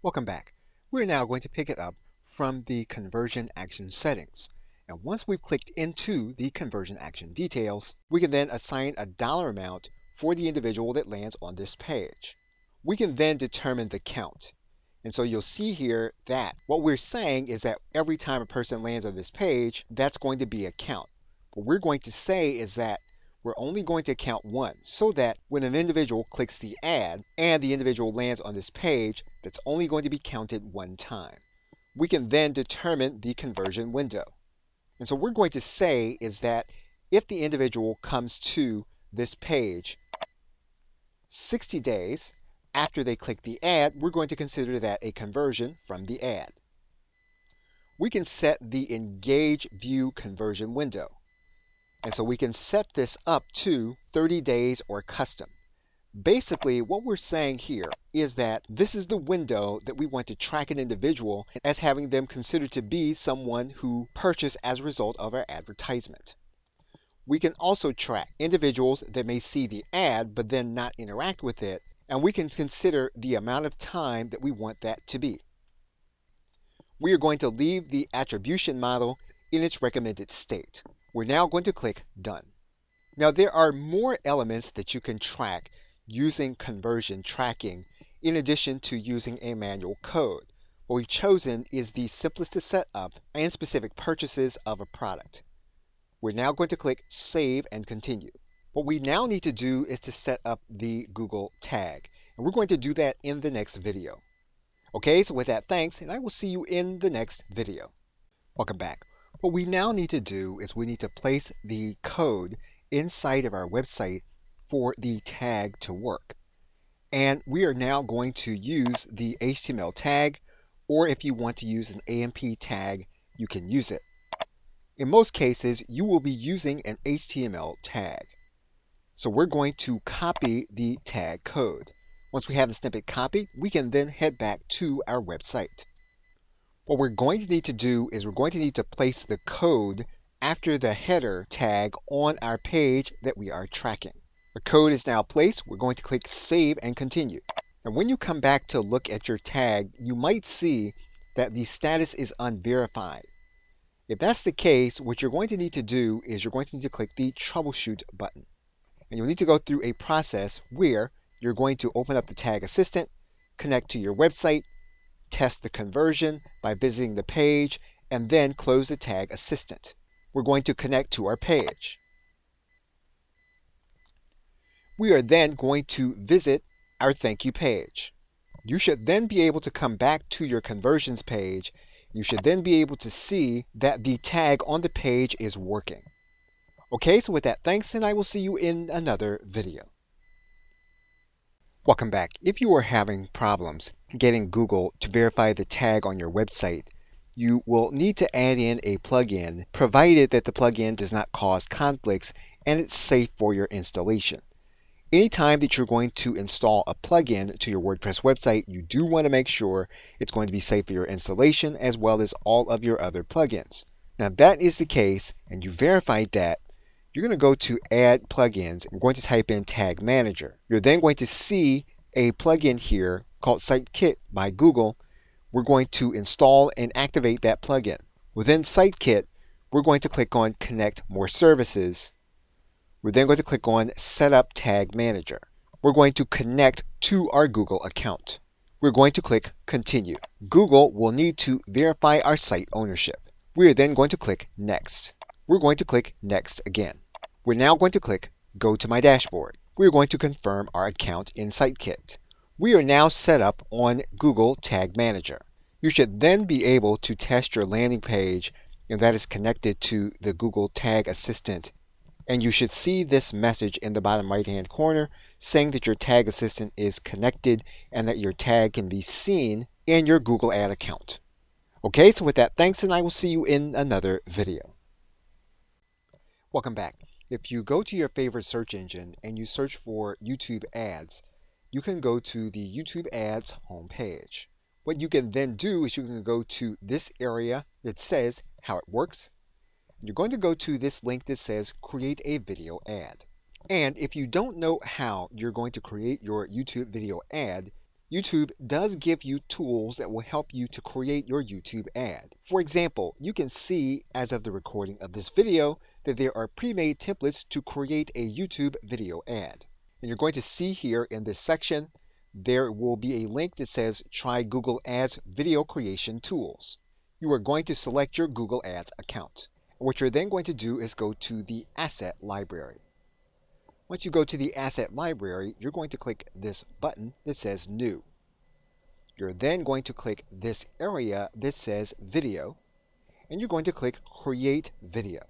Welcome back. We're now going to pick it up from the conversion action settings. And once we've clicked into the conversion action details, we can then assign a dollar amount for the individual that lands on this page. We can then determine the count. And so you'll see here that what we're saying is that every time a person lands on this page, that's going to be a count. What we're going to say is that we're only going to count one, so that when an individual clicks the ad and the individual lands on this page, that's only going to be counted one time. We can then determine the conversion window. And so what we're going to say is that if the individual comes to this page 60 days after they click the ad, we're going to consider that a conversion from the ad. We can set the Engage View conversion window. And so we can set this up to 30 days or custom. Basically, what we're saying here is that this is the window that we want to track an individual as having them considered to be someone who purchased as a result of our advertisement. We can also track individuals that may see the ad but then not interact with it, and we can consider the amount of time that we want that to be. We are going to leave the attribution model in its recommended state. We're now going to click Done. Now there are more elements that you can track using conversion tracking in addition to using a manual code. What we've chosen is the simplest to set up and specific purchases of a product. We're now going to click Save and Continue. What we now need to do is to set up the Google tag, and we're going to do that in the next video. Okay, so with that, thanks, and I will see you in the next video. Welcome back. What we now need to do is we need to place the code inside of our website for the tag to work. And we are now going to use the HTML tag, or if you want to use an AMP tag, you can use it. In most cases, you will be using an HTML tag. So we're going to copy the tag code. Once we have the snippet copied, we can then head back to our website. What we're going to need to do is we're going to need to place the code after the header tag on our page that we are tracking. The code is now placed. We're going to click Save and Continue. And when you come back to look at your tag, you might see that the status is unverified. If that's the case, what you're going to need to do is you're going to need to click the Troubleshoot button. And you'll need to go through a process where you're going to open up the Tag Assistant, connect to your website, test the conversion by visiting the page, and then close the Tag Assistant. We're going to connect to our page. We are then going to visit our thank you page. You should then be able to come back to your conversions page. You should then be able to see that the tag on the page is working. Okay, so with that, thanks, and I will see you in another video. Welcome back. If you are having problems getting Google to verify the tag on your website, you will need to add in a plugin, provided that the plugin does not cause conflicts and it's safe for your installation. Anytime that you're going to install a plugin to your WordPress website, you do want to make sure it's going to be safe for your installation as well as all of your other plugins. Now, if that is the case and you verified that, you're going to go to Add Plugins. You're going to type in Tag Manager. You're then going to see a plugin here called SiteKit by Google. We're going to install and activate that plugin. Within SiteKit, we're going to click on Connect More Services. We're then going to click on Set Up Tag Manager. We're going to connect to our Google account. We're going to click Continue. Google will need to verify our site ownership. We are then going to click Next. We're going to click Next again. We're now going to click Go to My Dashboard. We're going to confirm our account in SiteKit. We are now set up on Google Tag Manager. You should then be able to test your landing page, and that is connected to the Google Tag Assistant. And you should see this message in the bottom right hand corner saying that your Tag Assistant is connected and that your tag can be seen in your Google Ad account. Okay, so with that, thanks, and I will see you in another video. Welcome back. If you go to your favorite search engine and you search for YouTube ads, you can go to the YouTube ads homepage. What you can then do is you can go to this area that says how it works. You're going to go to this link that says create a video ad. And if you don't know how you're going to create your YouTube video ad, YouTube does give you tools that will help you to create your YouTube ad. For example, you can see as of the recording of this video that there are pre-made templates to create a YouTube video ad. And you're going to see here in this section, there will be a link that says Try Google Ads Video Creation Tools. You are going to select your Google Ads account. And what you're then going to do is go to the Asset Library. Once you go to the Asset Library, you're going to click this button that says New. You're then going to click this area that says Video, and you're going to click Create Video.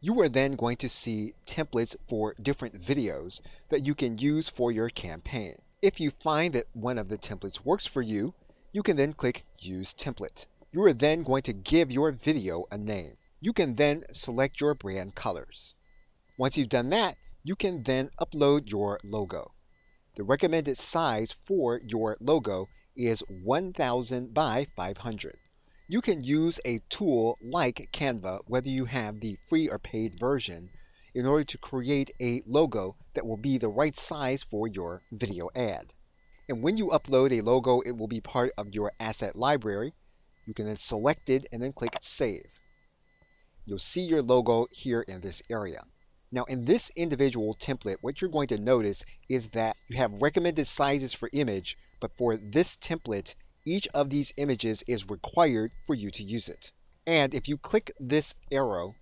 You are then going to see templates for different videos that you can use for your campaign. If you find that one of the templates works for you, you can then click Use Template. You are then going to give your video a name. You can then select your brand colors. Once you've done that, you can then upload your logo. The recommended size for your logo is 1000 by 500. You can use a tool like Canva, whether you have the free or paid version, in order to create a logo that will be the right size for your video ad. And when you upload a logo, it will be part of your asset library. You can then select it and then click Save. You'll see your logo here in this area. Now in this individual template, what you're going to notice is that you have recommended sizes for image, but for this template, each of these images is required for you to use it. And if you click this arrow,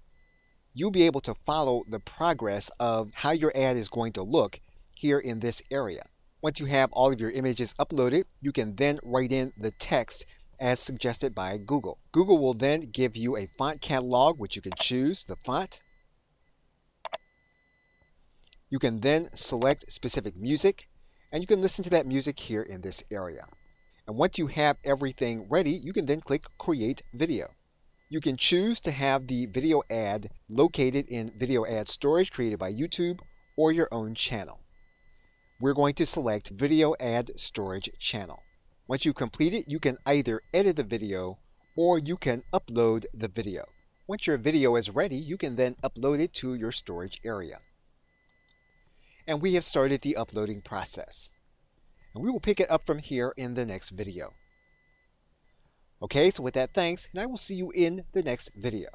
you'll be able to follow the progress of how your ad is going to look here in this area. Once you have all of your images uploaded, you can then write in the text as suggested by Google. Google will then give you a font catalog, which you can choose the font. You can then select specific music, and you can listen to that music here in this area. And once you have everything ready, you can then click Create Video. You can choose to have the video ad located in video ad storage created by YouTube or your own channel. We're going to select Video Ad Storage Channel. Once you complete it, you can either edit the video or you can upload the video. Once your video is ready, you can then upload it to your storage area. And we have started the uploading process. And we will pick it up from here in the next video. Okay, so with that, thanks, and I will see you in the next video.